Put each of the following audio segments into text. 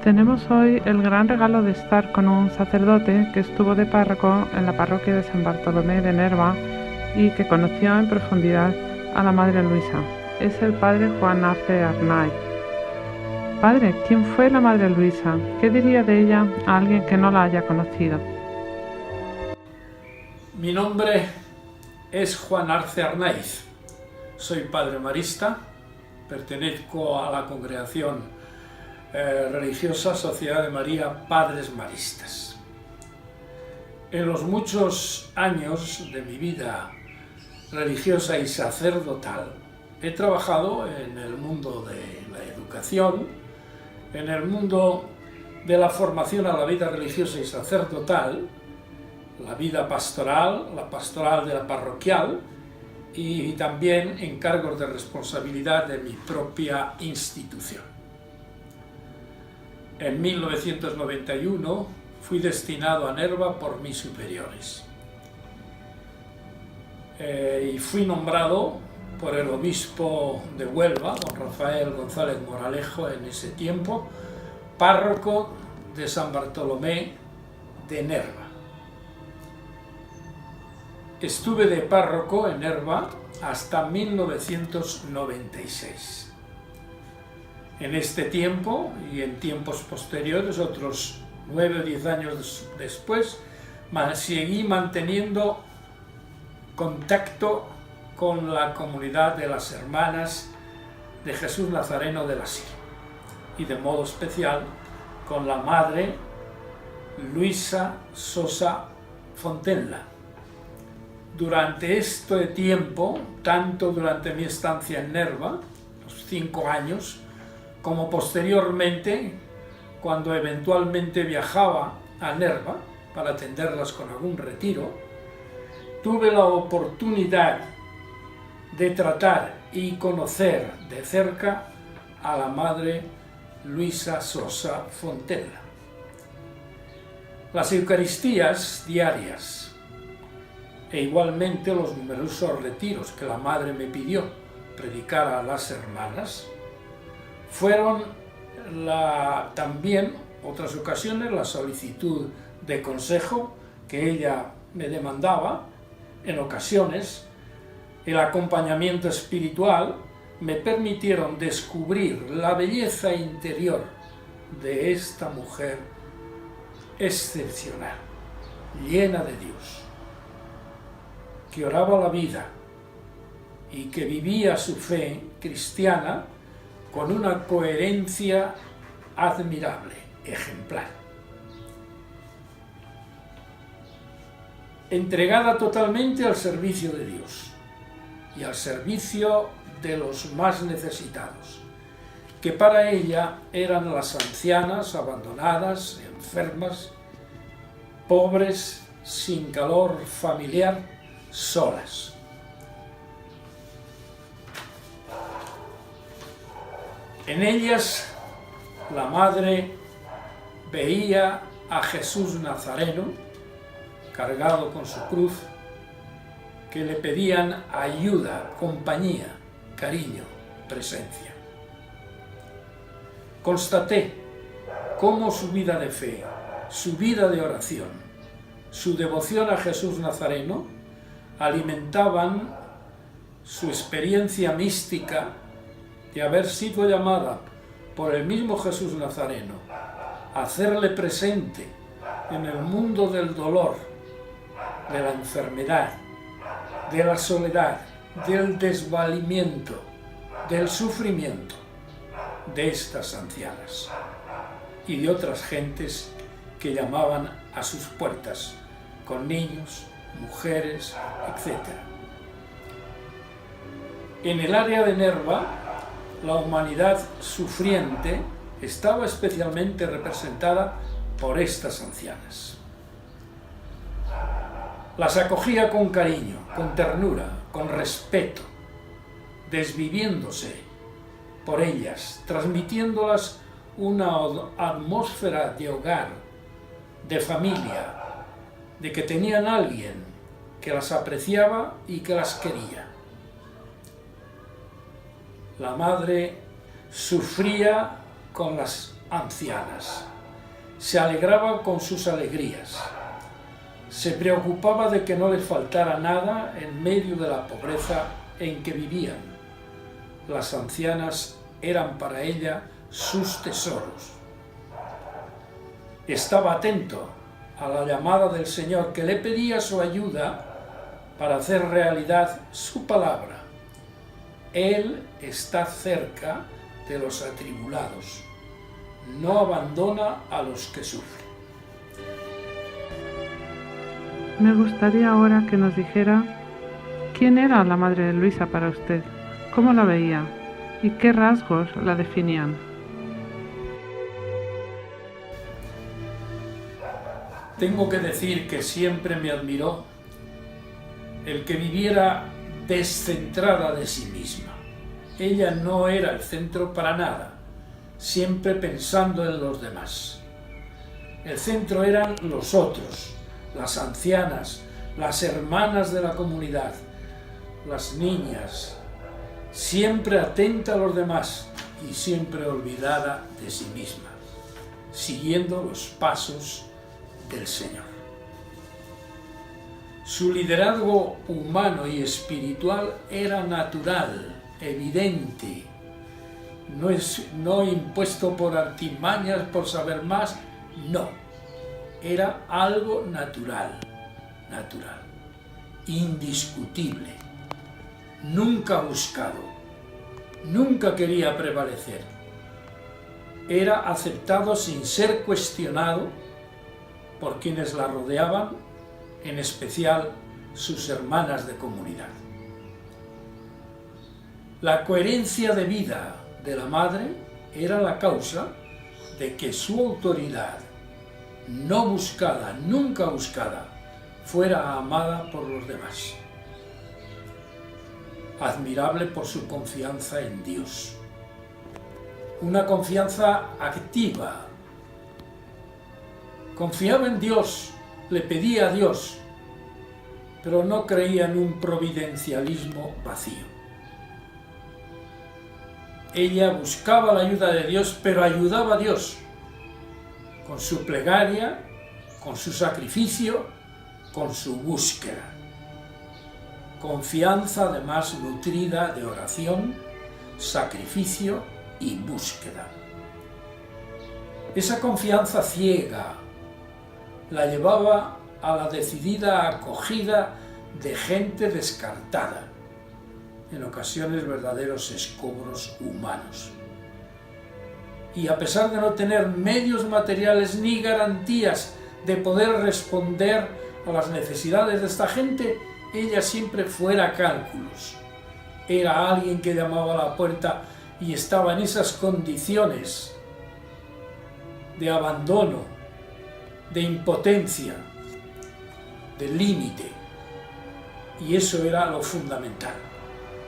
Tenemos hoy el gran regalo de estar con un sacerdote que estuvo de párroco en la parroquia de San Bartolomé de Nerva y que conoció en profundidad a la Madre Luisa. Es el padre Juan Arce Arnaiz. Padre, ¿quién fue la Madre Luisa? ¿Qué diría de ella a alguien que no la haya conocido? Mi nombre es Juan Arce Arnaiz. Soy padre marista, pertenezco a la congregación religiosa Sociedad de María Padres Maristas. En los muchos años de mi vida religiosa y sacerdotal he trabajado en el mundo de la educación, en el mundo de la formación a la vida religiosa y sacerdotal, la vida pastoral, la pastoral de la parroquial y también en cargos de responsabilidad de mi propia institución. En 1991 fui destinado a Nerva por mis superiores y fui nombrado por el obispo de Huelva, don Rafael González Moralejo, en ese tiempo, párroco de San Bartolomé de Nerva. Estuve de párroco en Nerva hasta 1996. En este tiempo y en tiempos posteriores, otros 9 o 10 años después, seguí manteniendo contacto con la comunidad de las Hermanas de Jesús Nazareno del Asilo y de modo especial con la Madre Luisa Sosa Fontenla. Durante este tiempo, tanto durante mi estancia en Nerva, los 5 años, como posteriormente, cuando eventualmente viajaba a Nerva para atenderlas con algún retiro, tuve la oportunidad de tratar y conocer de cerca a la Madre Luisa Sosa Fontenla. Las Eucaristías diarias e igualmente los numerosos retiros que la Madre me pidió predicar a las hermanas fueron también otras ocasiones la solicitud de consejo que ella me demandaba, en ocasiones el acompañamiento espiritual me permitieron descubrir la belleza interior de esta mujer excepcional, llena de Dios, que oraba la vida y que vivía su fe cristiana con una coherencia admirable, ejemplar. Entregada totalmente al servicio de Dios y al servicio de los más necesitados, que para ella eran las ancianas, abandonadas, enfermas, pobres, sin calor familiar, solas. En ellas, la Madre veía a Jesús Nazareno, cargado con su cruz, que le pedían ayuda, compañía, cariño, presencia. Constaté cómo su vida de fe, su vida de oración, su devoción a Jesús Nazareno alimentaban su experiencia mística de haber sido llamada por el mismo Jesús Nazareno a hacerle presente en el mundo del dolor, de la enfermedad, de la soledad, del desvalimiento, del sufrimiento de estas ancianas y de otras gentes que llamaban a sus puertas con niños, mujeres, etc. En el área de Nerva, la humanidad sufriente estaba especialmente representada por estas ancianas. Las acogía con cariño, con ternura, con respeto, desviviéndose por ellas, transmitiéndolas una atmósfera de hogar, de familia, de que tenían a alguien que las apreciaba y que las quería. La Madre sufría con las ancianas, se alegraba con sus alegrías, se preocupaba de que no les faltara nada en medio de la pobreza en que vivían. Las ancianas eran para ella sus tesoros. Estaba atento a la llamada del Señor, que le pedía su ayuda para hacer realidad su palabra. Él está cerca de los atribulados, no abandona a los que sufren. Me gustaría ahora que nos dijera quién era la Madre de Luisa para usted, cómo la veía y qué rasgos la definían. Tengo que decir que siempre me admiró el que viviera descentrada de sí misma. Ella no era el centro para nada, siempre pensando en los demás. El centro eran los otros, las ancianas, las hermanas de la comunidad, las niñas, siempre atenta a los demás y siempre olvidada de sí misma, siguiendo los pasos del Señor. Su liderazgo humano y espiritual era natural, evidente, no impuesto por artimañas, por saber más, no. Era algo natural, indiscutible, nunca buscado, nunca quería prevalecer. Era aceptado sin ser cuestionado por quienes la rodeaban, en especial sus hermanas de comunidad. La coherencia de vida de la madre era la causa de que su autoridad, no buscada, nunca buscada, fuera amada por los demás. Admirable por su confianza en Dios. Una confianza activa. Confiaba en Dios, le pedía a Dios, pero no creía en un providencialismo vacío. Ella buscaba la ayuda de Dios, pero ayudaba a Dios con su plegaria, con su sacrificio, con su búsqueda. Confianza además nutrida de oración, sacrificio y búsqueda. Esa confianza ciega la llevaba a la decidida acogida de gente descartada, en ocasiones verdaderos escombros humanos. Y a pesar de no tener medios materiales ni garantías de poder responder a las necesidades de esta gente, ella siempre fuera cálculos. Era alguien que llamaba a la puerta y estaba en esas condiciones de abandono, de impotencia, de límite. Y eso era lo fundamental.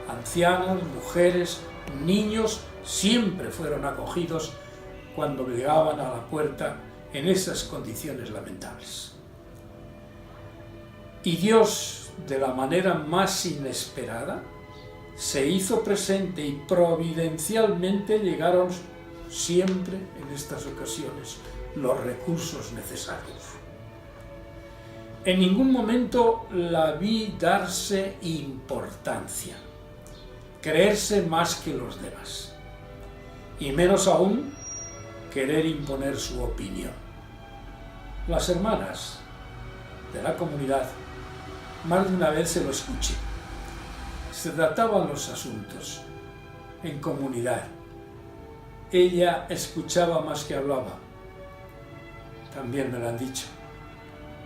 Ancianos, mujeres, niños siempre fueron acogidos cuando llegaban a la puerta en esas condiciones lamentables. Y Dios, de la manera más inesperada, se hizo presente y providencialmente llegaron siempre en estas ocasiones los recursos necesarios. En ningún momento la vi darse importancia, creerse más que los demás, y menos aún querer imponer su opinión. Las hermanas de la comunidad, más de una vez se lo escuché, se trataban los asuntos en comunidad. Ella escuchaba más que hablaba, también me lo han dicho.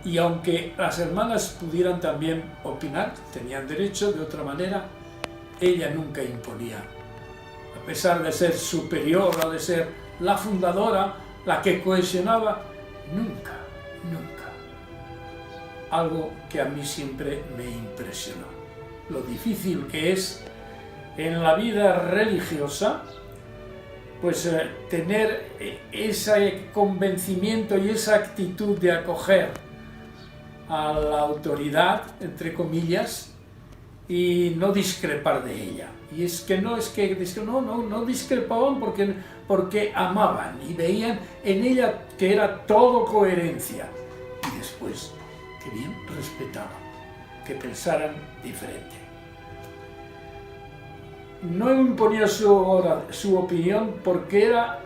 Y aunque las hermanas pudieran también opinar, tenían derecho de otra manera, ella nunca imponía. A pesar de ser superior o de ser la fundadora, la que cohesionaba, nunca. Algo que a mí siempre me impresionó. Lo difícil que es en la vida religiosa, pues tener ese convencimiento y esa actitud de acoger a la autoridad, entre comillas, y no discrepar de ella. Y es que no discrepaban porque amaban y veían en ella que era todo coherencia. Y después, que bien respetaban, que pensaran diferente. No imponía su opinión porque era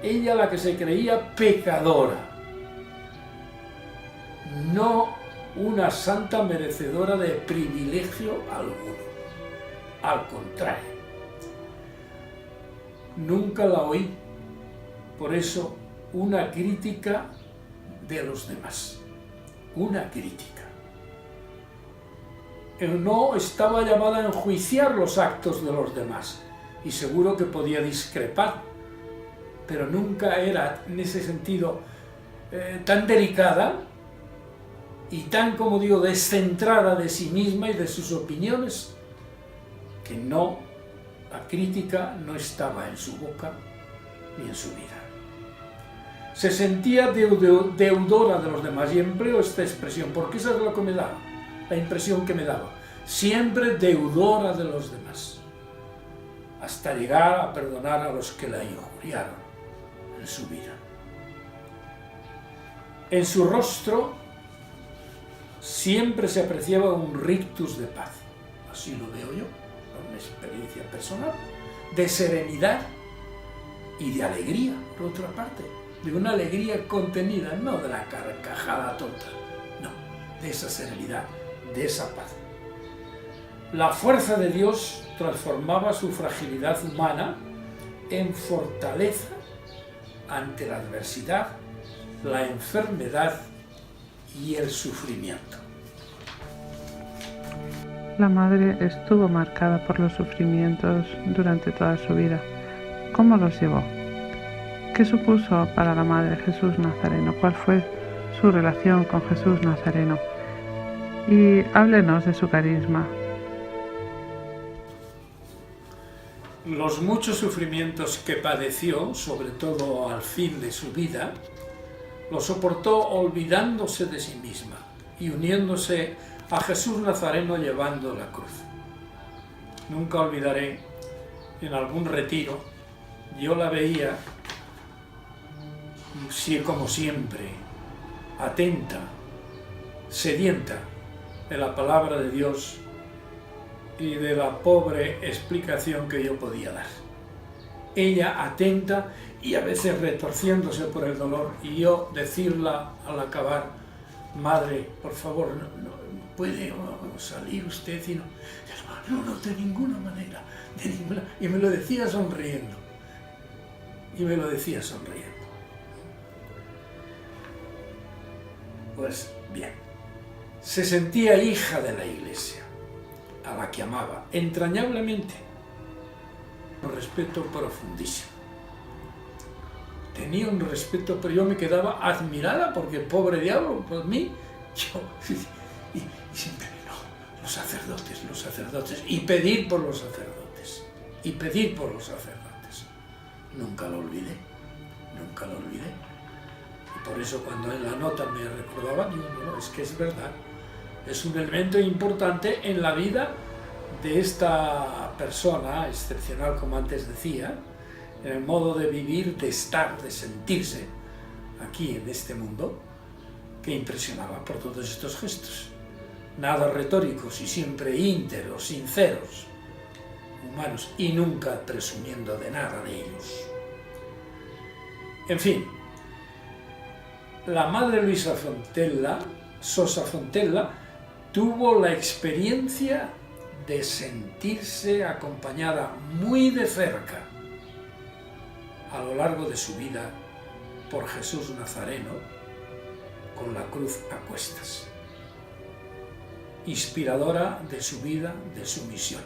ella la que se creía pecadora, no una santa merecedora de privilegio alguno. Al contrario, nunca la oí, por eso, una crítica de los demás. Una crítica. No estaba llamada a enjuiciar los actos de los demás, y seguro que podía discrepar, pero nunca era, en ese sentido, tan delicada y tan, como digo, descentrada de sí misma y de sus opiniones, que la crítica no estaba en su boca ni en su vida. Se sentía deudora de los demás, y empleo esta expresión porque esa es lo que me daba, la impresión que me daba, siempre deudora de los demás, hasta llegar a perdonar a los que la injuriaron en su vida. En su rostro siempre se apreciaba un rictus de paz, así lo veo yo, una experiencia personal, de serenidad y de alegría, por otra parte, de una alegría contenida, no de la carcajada tonta, no, de esa serenidad, de esa paz. La fuerza de Dios transformaba su fragilidad humana en fortaleza ante la adversidad, la enfermedad y el sufrimiento. La madre estuvo marcada por los sufrimientos durante toda su vida. ¿Cómo los llevó? ¿Qué supuso para la madre Jesús Nazareno? ¿Cuál fue su relación con Jesús Nazareno? Y háblenos de su carisma. Los muchos sufrimientos que padeció, sobre todo al fin de su vida, los soportó olvidándose de sí misma y uniéndose a Jesús Nazareno llevando la cruz. Nunca olvidaré, en algún retiro, yo la veía, como siempre, atenta, sedienta de la palabra de Dios y de la pobre explicación que yo podía dar. Ella atenta y a veces retorciéndose por el dolor, y yo decirla al acabar: madre, por favor, no puede salir usted, y no, de ninguna manera, y me lo decía sonriendo, Pues bien, se sentía hija de la Iglesia, a la que amaba entrañablemente, un respeto profundísimo. Tenía un respeto, pero yo me quedaba admirada porque, pobre diablo, por mí, y siempre, no, los sacerdotes, y pedir por los sacerdotes, Nunca lo olvidé. Y por eso cuando en la nota me recordaba, digo, no, es que es verdad, es un elemento importante en la vida de esta persona excepcional, como antes decía, en el modo de vivir, de estar, de sentirse aquí en este mundo, que impresionaba por todos estos gestos, nada retóricos y siempre ínteros, sinceros, humanos, y nunca presumiendo de nada de ellos. En fin, la madre Luisa Sosa Fontella, tuvo la experiencia de sentirse acompañada muy de cerca a lo largo de su vida por Jesús Nazareno, con la cruz a cuestas, inspiradora de su vida, de su misión.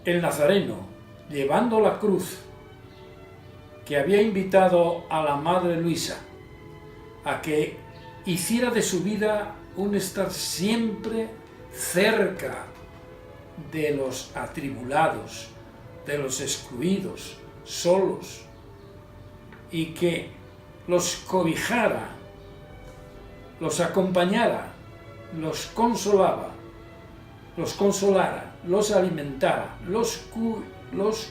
El Nazareno, llevando la cruz, que había invitado a la madre Luisa a que hiciera de su vida un estar siempre cerca de los atribulados, de los excluidos, solos, y que los cobijara, los acompañara los consolara, los alimentara, los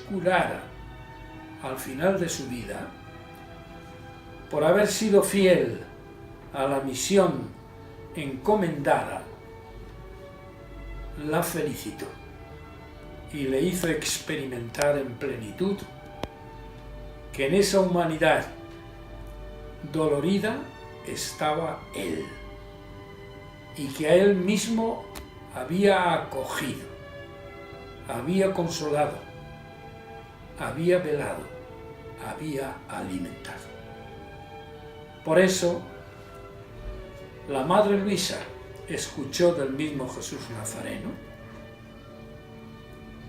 curara al final de su vida, por haber sido fiel a la misión encomendada, la felicitó y le hizo experimentar en plenitud que en esa humanidad dolorida estaba Él y que a Él mismo había acogido, había consolado, había velado, había alimentado. Por eso, la Madre Luisa escuchó del mismo Jesús Nazareno: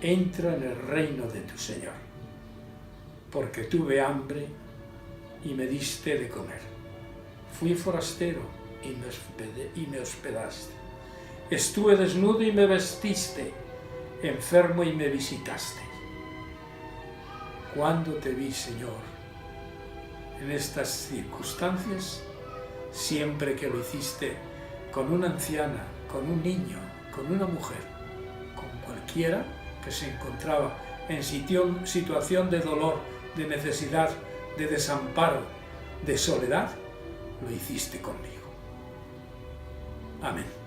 entra en el reino de tu Señor, porque tuve hambre y me diste de comer, fui forastero y me hospedaste, estuve desnudo y me vestiste, enfermo y me visitaste. ¿Cuándo te vi, Señor? En estas circunstancias, siempre que lo hiciste con una anciana, con un niño, con una mujer, con cualquiera que se encontraba en situación de dolor, de necesidad, de desamparo, de soledad, lo hiciste conmigo. Amén.